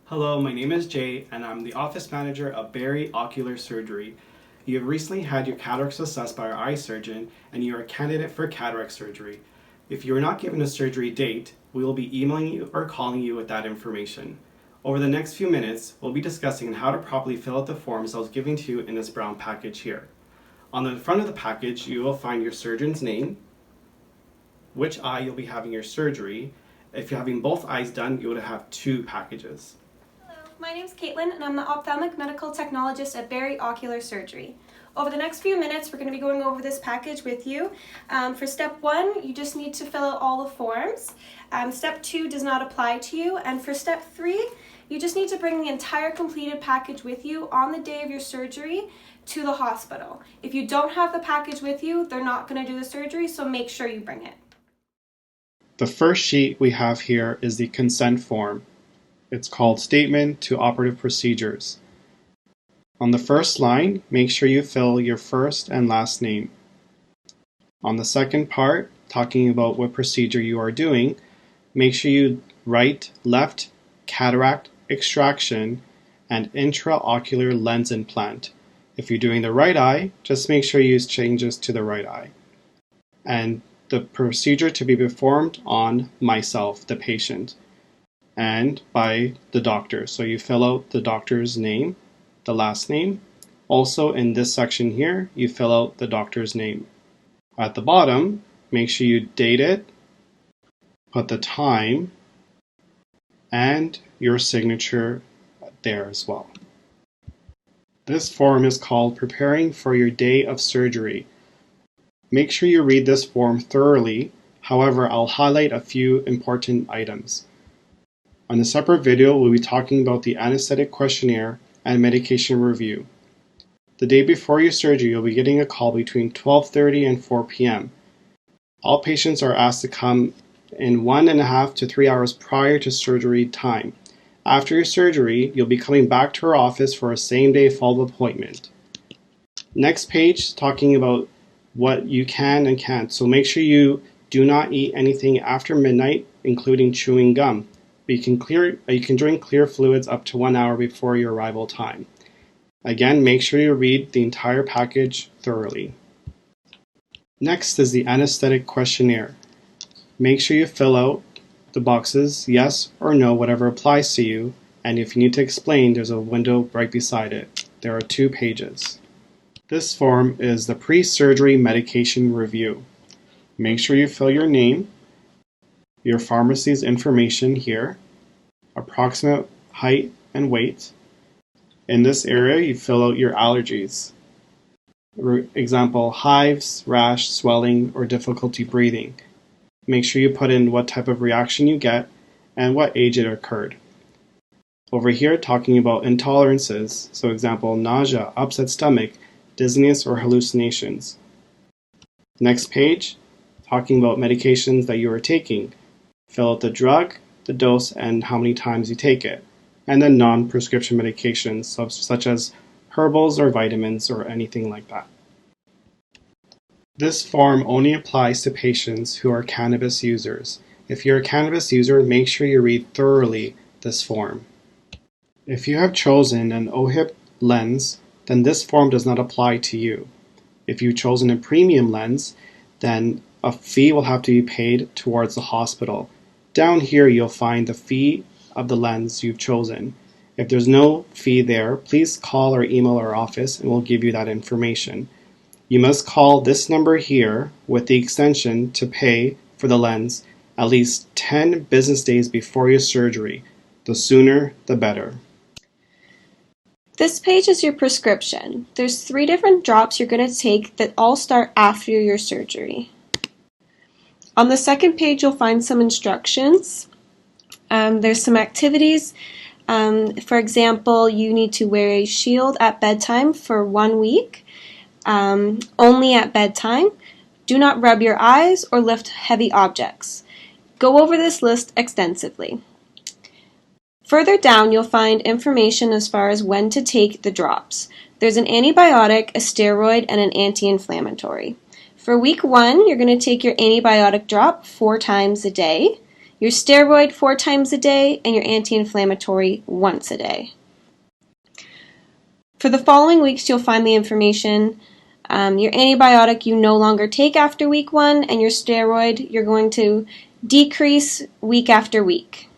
Hello, my name is Jay, and I'm the office manager of Barrie Ocular Surgery. You have recently had your cataracts assessed by our eye surgeon, and you are a candidate for cataract surgery. If you are not given a surgery date, we will be emailing you or calling you with that information. Over the next few minutes, we'll be discussing how to properly fill out the forms I was giving to you in this brown package here. On the front of the package, you will find your surgeon's name, which eye you'll be having your surgery. If you're having both eyes done, you would have 2 packages. My name is Caitlin, and I'm the ophthalmic medical technologist at Barrie Ocular Surgery. Over the next few minutes, we're going to be going over this package with you. For step 1, you just need to fill out all the forms. Step 2 does not apply to you, and for step 3, you just need to bring the entire completed package with you on the day of your surgery to the hospital. If you don't have the package with you, they're not going to do the surgery, so make sure you bring it. The first sheet we have here is the consent form. It's called Statement to Operative Procedures. On the first line, make sure you fill your first and last name. On the second part, talking about what procedure you are doing, make sure you write left cataract extraction and intraocular lens implant. If you're doing the right eye, just make sure you use changes to the right eye. And the procedure to be performed on myself, the patient, and by the doctor. So you fill out the doctor's name, the last name. Also in this section here, you fill out the doctor's name. At the bottom, make sure you date it, put the time, and your signature there as well. This form is called Preparing for Your Day of Surgery. Make sure you read this form thoroughly. However, I'll highlight a few important items. On a separate video, we'll be talking about the Anaesthetic Questionnaire and medication review. The day before your surgery, you'll be getting a call between 12:30 and 4 p.m. All patients are asked to come in 1.5 to 3 hours prior to surgery time. After your surgery, you'll be coming back to our office for a same-day follow-up appointment. Next page, talking about what you can and can't. So make sure you do not eat anything after midnight, including chewing gum. You can drink clear fluids up to 1 hour before your arrival time. Again, make sure you read the entire package thoroughly. Next is the Anaesthetic Questionnaire. Make sure you fill out the boxes yes or no, whatever applies to you, and if you need to explain, there's a window right beside it. There are 2 pages. This form is the Presurgery Medication Review. Make sure you fill your name, your pharmacy's information here, approximate height and weight. In this area, you fill out your allergies. For example, hives, rash, swelling, or difficulty breathing. Make sure you put in what type of reaction you get and what age it occurred. Over here, talking about intolerances, so example, nausea, upset stomach, dizziness, or hallucinations. Next page, talking about medications that you are taking. Fill out the drug, the dose, and how many times you take it. And then non-prescription medications, such as herbals or vitamins or anything like that. This form only applies to patients who are cannabis users. If you're a cannabis user, make sure you read thoroughly this form. If you have chosen an OHIP lens, then this form does not apply to you. If you've chosen a premium lens, then a fee will have to be paid towards the hospital. Down here, you'll find the fee of the lens you've chosen. If there's no fee there, please call or email our office and we'll give you that information. You must call this number here with the extension to pay for the lens at least 10 business days before your surgery. The sooner, the better. This page is your prescription. There's 3 different drops you're going to take that all start after your surgery. On the second page, you'll find some instructions. There's some activities. For example, you need to wear a shield at bedtime for 1 week. Only at bedtime. Do not rub your eyes or lift heavy objects. Go over this list extensively. Further down, you'll find information as far as when to take the drops. There's an antibiotic, a steroid, and an anti-inflammatory. For week 1, you're going to take your antibiotic drop 4 times a day. your steroid 4 times a day, and your anti-inflammatory once a day. For the following weeks, you'll find the information. Your antibiotic you no longer take after week 1, and your steroid you're going to decrease week after week.